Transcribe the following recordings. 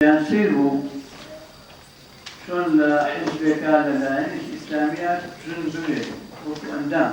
سیر بوو چۆن لە حیزبێکا لەلایەنێکی ئیسلامیە جنجوێت وەکو ئەندام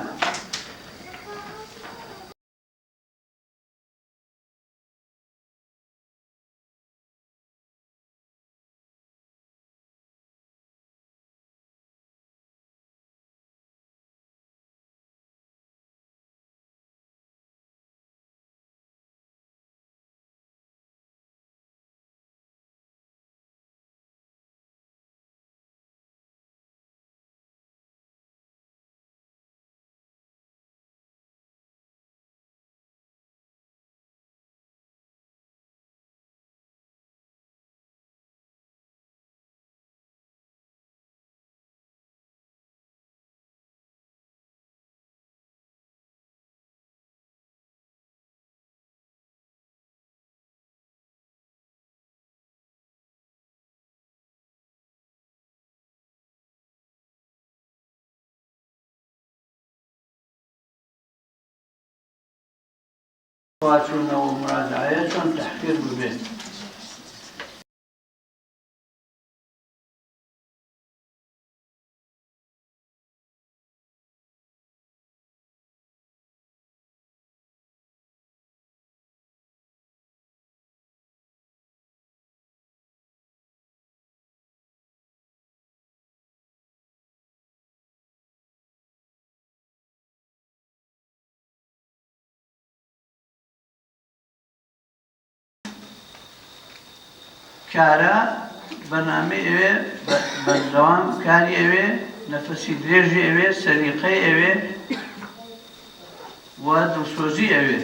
واچوونەوە و مراجعەیە چۆن تەحقیق ببێت. کارە بەرنامەی ئەوێ بەردەوام کاری ئەوێ نەفەسی درێژی ئەوێ سەریقەی ئەوێ و دڵسۆزی ئەوێ